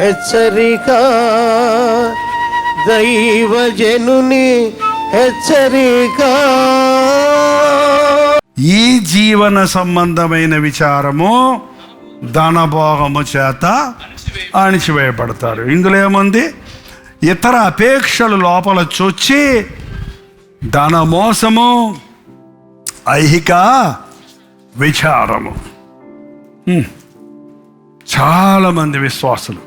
హెచ్చరిక, దైవజనుని హెచ్చరిక. ఈ జీవన సంబంధమైన విచారము ధనభోగము చేత అణిచివేయబడతారు. ఇందులో ఏముంది? ఇతర అపేక్షలు లోపల చొచ్చి ధన మోసము, ఐహిక విచారము. చాలామంది విశ్వాసులు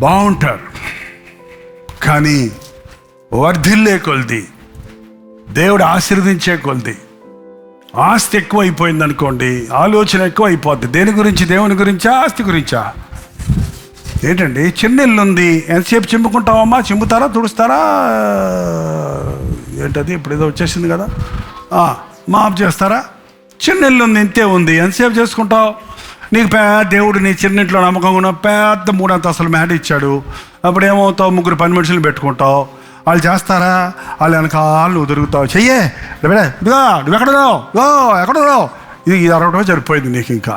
బాగుంటారు, కానీ వర్ధిల్లే కొలిది, దేవుడు ఆశీర్వదించే కొలిది ఆస్తి ఎక్కువ అయిపోయింది అనుకోండి, ఆలోచన ఎక్కువ అయిపోద్ది. దేని గురించి? దేవుని గురించా, ఆస్తి గురించా? ఏంటండి, చిన్నెల్లు ఉంది, ఎంతసేపు చింపుకుంటావమ్మా? చింపుతారా, తుడుస్తారా? ఏంటది ఇప్పుడు ఏదో వచ్చేసింది కదా, మాఫ్ చేస్తారా? చిన్నెల్లు ఉంది, ఇంతే ఉంది, ఎంతసేపు చేసుకుంటావు? నీకు దేవుడు నీ చిన్నింట్లో నమ్మకంగా ఉన్న పెద్ద 3 అంతస్తుల మ్యాట్ ఇచ్చాడు. అప్పుడు ఏమవుతావు? 3 పని మనుషులు పెట్టుకుంటావు. వాళ్ళు చేస్తారా? వాళ్ళు వెనకాల నువ్వు దొరుకుతావు. చెయ్యే, ఇదిగా నువ్వు ఎక్కడున్నావు, ఎక్కడున్నావు? ఇది 60 రోజు సరిపోయింది నీకు. ఇంకా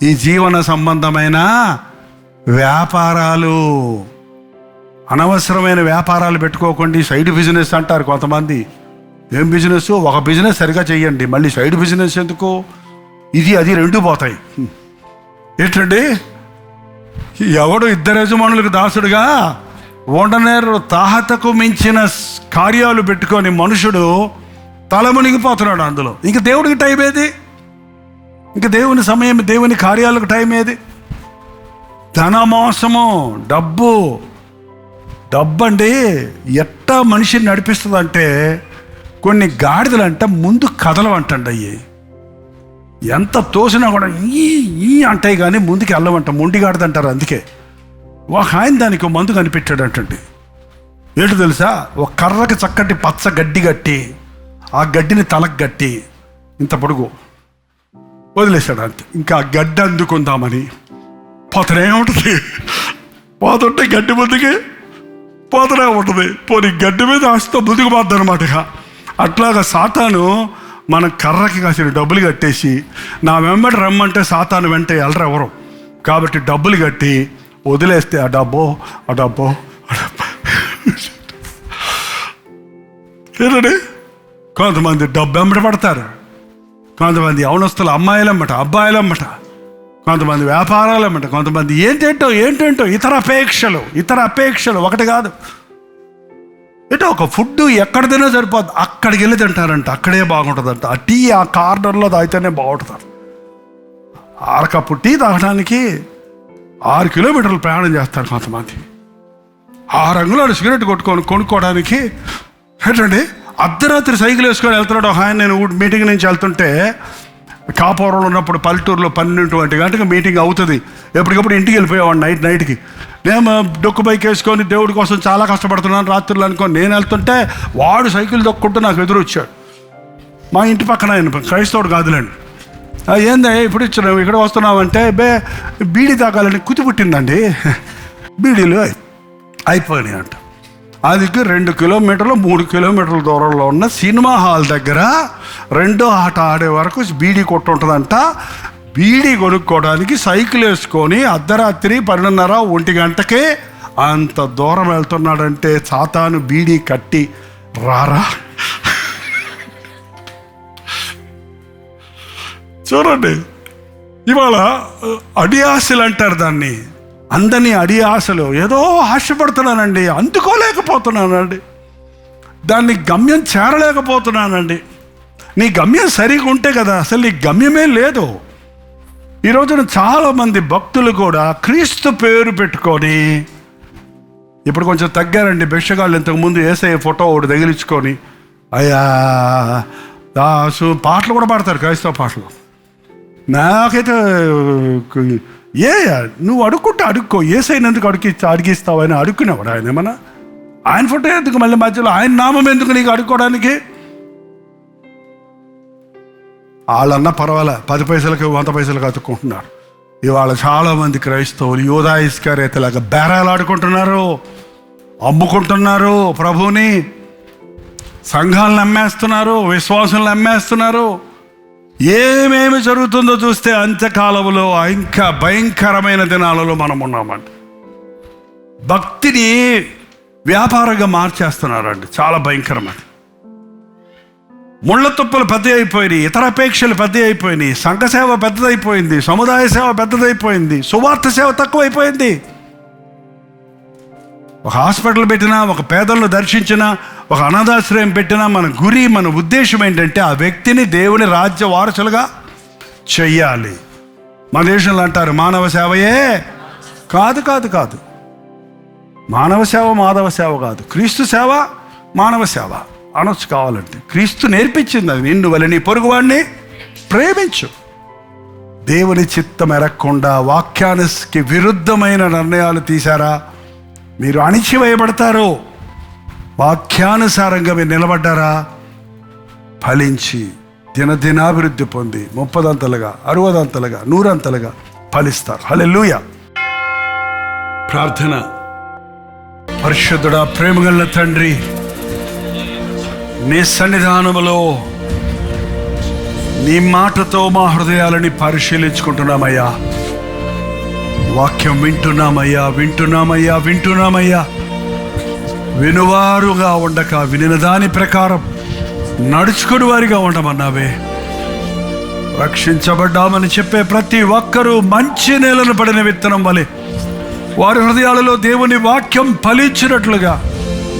ఈ జీవన సంబంధమైన వ్యాపారాలు, అనవసరమైన వ్యాపారాలు పెట్టుకోకండి. సైడ్ బిజినెస్ అంటారు కొంతమంది. ఏం బిజినెస్? ఒక బిజినెస్ సరిగా చెయ్యండి, మళ్ళీ సైడ్ బిజినెస్ ఎందుకు? ఇది అది 2 పోతాయి. ఏంటండి, ఎవడు 2 యజమానులకు దాసుడుగా ఉండనేరు. తాహతకు మించిన కార్యాలు పెట్టుకొని మనుషుడు తల మునిగిపోతున్నాడు అందులో. ఇంక దేవుడికి టైం ఏది? ఇంక దేవుని సమయం, దేవుని కార్యాలకు టైం ఏది? ధనమోసము, డబ్బు అండి ఎట్టా మనిషిని నడిపిస్తుంది అంటే, కొన్ని గాడిదలు అంట ముందు కదలవంటండి. అయ్యి ఎంత తోసినా కూడా ఈ అంటాయి కానీ ముందుకు వెళ్ళవంట. మొండి గాడిదంటారు. అందుకే ఒక ఆయన దానికి మందు కనిపెట్టాడు అంటండి. ఏంటో తెలుసా? ఒక కర్రకి చక్కటి పచ్చ గడ్డి కట్టి, ఆ గడ్డిని తలకు కట్టి ఇంత పొడుగు వదిలేశాడు అంతే. ఇంకా ఆ గడ్డి అందుకుందామని పోతనే ఉంటుంది. పోతుంటే గడ్డి ముందుకి పోతనే ఉంటుంది. పోనీ గడ్డి మీద ఆస్తితో ముందుకు పోద్ది అనమాట. అట్లాగా సాతాను మన కర్రకి కాసిన డబ్బులు కట్టేసి, నా వెంబడి రమ్మంటే సాతాను వెంట వెళ్ళరు ఎవరు. కాబట్టి డబ్బులు కట్టి వదిలేస్తే ఆ డబ్బు ఏంటండి, కొంతమంది డబ్బు వెంబడి పడతారు, కొంతమంది యవనస్తులు అమ్మాయిలమ్మట, అబ్బాయిలమ్మట, కొంతమంది వ్యాపారాలమ్మట, కొంతమంది ఏంటేంటో ఇతర అపేక్షలు ఒకటి కాదు. ఏంటో ఒక ఫుడ్ ఎక్కడ తిన్నా సరిపోద్ది, అక్కడికి వెళ్ళి తింటారంట, అక్కడే బాగుంటుందంట. ఆ టీ ఆ కార్నర్లో తాగితేనే బాగుంటుంది. అరకప్పు టీ తాగడానికి 6 కిలోమీటర్లు ప్రయాణం చేస్తారు కొంతమంది. 6 అంగుళాలు సిగరెట్ కొనుక్కోవడానికి. ఏంటండి, అర్ధరాత్రి సైకిల్ వేసుకొని వెళ్తున్నాడు ఒక ఆయన. నేను మీటింగ్ నుంచి వెళ్తుంటే, కాపురంలో ఉన్నప్పుడు పల్లెటూరులో 12 గంటలకు మీటింగ్ అవుతుంది. ఎప్పటికప్పుడు ఇంటికి వెళ్ళిపోయేవాడు నైట్కి. నేను డొక్కు బైక్ వేసుకొని దేవుడి కోసం చాలా కష్టపడుతున్నాను రాత్రులు అనుకోని నేను వెళ్తుంటే, వాడు సైకిల్ దొక్కుంటూ నాకు ఎదురు వచ్చాడు. మా ఇంటి పక్కన ఆయన క్రైస్తవుడు కాదులేండి. ఏందా ఇప్పుడు ఇచ్చినావు, ఇక్కడ వస్తున్నావంటే, బీడీ తాగాలని కుతి పుట్టిందండి. బీడీలు అయిపోయినాయి అంట. అది 2 కిలోమీటర్లు 3 కిలోమీటర్ల దూరంలో ఉన్న సినిమా హాల్ దగ్గర 2వ ఆట ఆడే వరకు బీడీ కొట్టు ఉంటుందంట. బీడీ కొనుక్కోవడానికి సైకిల్ వేసుకొని అర్ధరాత్రి 12:30-1 గంటకే అంత దూరం వెళ్తున్నాడంటే, సాతాను బీడీ కట్టి రారా. చూడండి, ఇవాళ అడియాసలు అంటారు దాన్ని. అందరినీ అడియాసలు. ఏదో ఆశపడుతున్నానండి, అందుకోలేకపోతున్నానండి, దాన్ని గమ్యం చేరలేకపోతున్నానండి. నీ గమ్యం సరిగా ఉంటే కదా, అసలు నీ గమ్యమే లేదు. ఈ రోజున చాలామంది భక్తులు కూడా క్రీస్తు పేరు పెట్టుకొని, ఇప్పుడు కొంచెం తగ్గారండి భిక్షగాళ్ళు. ఇంతకుముందు యేసయ్య ఫోటో ఒకటి తగిలించుకొని అయ్యా దాసు పాటలు కూడా పాడతారు, క్రైస్తవ పాటలు. నాకైతే నువ్వు అడుక్కుంటే అడుక్కో, యేసయ్యనందుకు అడిగిస్తావని అడుక్కునేవాడు ఆయన. ఏమన్నా ఆయన ఫోటో ఎందుకు మళ్ళీ మధ్యలో, ఆయన నామం ఎందుకు నీకు అడుక్కోవడానికి? వాళ్ళన్నా పర్వాలే, 10 పైసలకి 100 పైసలకి అతుక్కుంటున్నారు. ఇవాళ చాలామంది క్రైస్తవులు యూదా ఇస్కరియోతులాగా బేరాలు ఆడుకుంటున్నారు, అమ్ముకుంటున్నారు ప్రభువుని. సంఘాలను అమ్మేస్తున్నారు, విశ్వాసులను అమ్మేస్తున్నారు. ఏమేమి జరుగుతుందో చూస్తే అంత్యకాలంలో ఇంకా భయంకరమైన దినాలలో మనం ఉన్నామండి. భక్తిని వ్యాపారంగా మార్చేస్తున్నారండి. చాలా భయంకరమైనది. ముళ్ళ తుప్పలు పెద్ద అయిపోయినాయి, ఇతర అపేక్షలు పెద్ద అయిపోయినాయి, సంఘ సేవ పెద్దదైపోయింది, సముదాయ సేవ పెద్దదైపోయింది, సువార్త సేవ తక్కువైపోయింది. ఒక హాస్పిటల్ పెట్టినా, ఒక పేదలను దర్శించినా, ఒక అనాథాశ్రయం పెట్టినా మన గురి, మన ఉద్దేశం ఏంటంటే ఆ వ్యక్తిని దేవుని రాజ్య వారసులుగా చెయ్యాలి. మన దేశంలో అంటారు మానవ సేవయే. కాదు కాదు కాదు, మానవ సేవ మాధవ సేవ కాదు, క్రీస్తు సేవ మానవ సేవ అనొచ్చు. కావాలంటే క్రీస్తు నేర్పించింది అది. నిన్ను వలె నీ పొరుగువాడిని ప్రేమించు. దేవుని చిత్తం ఎరగకుండా వాక్యానికి విరుద్ధమైన నిర్ణయాలు తీశారా, మీరు అణిచివేయబడతారు. వాక్యానుసారంగా మీరు నిలబడ్డారా, ఫలించి దినదినాభివృద్ధి పొంది 30 అంతలుగా 60 అంతలుగా 100 అంతలుగా ఫలిస్తారు. హల్లెలూయా. ప్రార్థన. పరిశుద్ధుడా, ప్రేమగల తండ్రి, నీ సన్నిధానములో నీ మాటతో మా హృదయాలని పరిశీలించుకుంటున్నామయ్యా. వాక్యం వింటున్నామయ్యా, వింటున్నామయ్యా, వింటున్నామయ్యా. వినువారుగా ఉండక వినిన దాని ప్రకారం నడుచుకుని వారిగా ఉండమన్నావే. రక్షించబడ్డామని చెప్పే ప్రతి ఒక్కరూ మంచి నేలను పడిన విత్తనం వలె వారి హృదయాలలో దేవుని వాక్యం ఫలించినట్లుగా,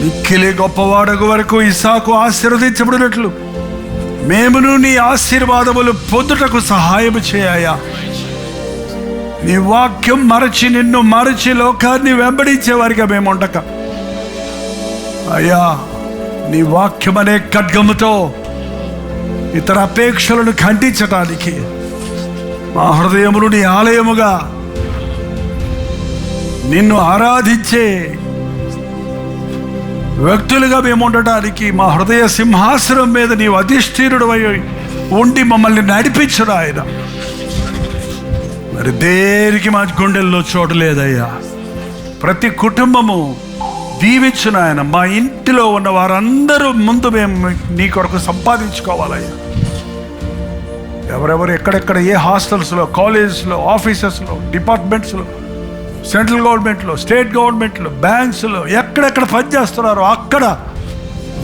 మిక్కిలి గొప్పవాడగు వరకు ఇస్సాకు ఆశీర్వదించబడినట్లు మేమును నీ ఆశీర్వాదములు పొందుటకు సహాయం చేయ. నీ వాక్యం మరచి, నిన్ను మరచి లోకాన్ని వెంబడించే వారిగా మేము ఉండక అయ్యా, నీ వాక్యం అనే ఖడ్గముతో ఇతర అపేక్షలను ఖండించటానికి మా హృదయమును నీ ఆలయముగా, నిన్ను ఆరాధించే వ్యక్తులుగా మేము ఉండటానికి మా హృదయ సింహాసనం మీద నీవు అధిష్ఠీనుడు ఉండి మమ్మల్ని నడిపించడు ఆయన. మరి దేనికి మా గుండెల్లో చోటు లేదయ్యా. ప్రతి కుటుంబము దీవించిన ఆయన. మా ఇంటిలో ఉన్న వారందరూ ముందు మేము నీ కొరకు సంపాదించుకోవాలయ్యా. ఎవరెవరు ఎక్కడెక్కడ ఏ హాస్టల్స్లో, కాలేజెస్లో, ఆఫీసెస్లో, డిపార్ట్మెంట్స్లో, సెంట్రల్ గవర్నమెంట్లో, స్టేట్ గవర్నమెంట్లో, బ్యాంక్స్లో ఎక్కడెక్కడ పనిచేస్తున్నారో అక్కడ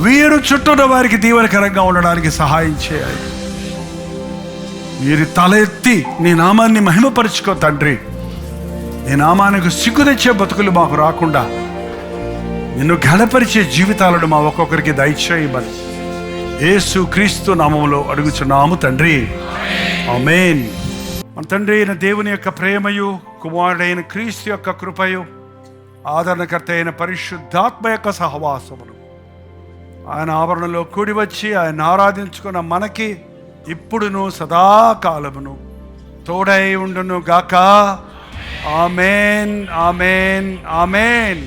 వీరు చుట్టూన్న వారికి దీవెనకరంగా ఉండడానికి సహాయం చేయాలి. వీరి తల ఎత్తి నీ నామాన్ని మహిమపరుచుకో తండ్రి. నీ నామానికి సిగ్గు తెచ్చే బతుకులు మాకు రాకుండా నిన్ను ఘనపరిచే జీవితాలను మా ఒక్కొక్కరికి దయచేయమని యేసు క్రీస్తు నామములో అడుగుచున్నాము తండ్రి. ఆమేన్. మన తండ్రి అయిన దేవుని యొక్క ప్రేమయు, కుమారుడైన క్రీస్తు యొక్క కృపయు, ఆదరణకర్త అయిన పరిశుద్ధాత్మ యొక్క సహవాసమును ఆయన ఆవరణలో కూడి వచ్చి ఆయన ఆరాధించుకున్న మనకి ఇప్పుడును సదాకాలమును తోడై ఉండును గాక. ఆమేన్, ఆమేన్, ఆమేన్.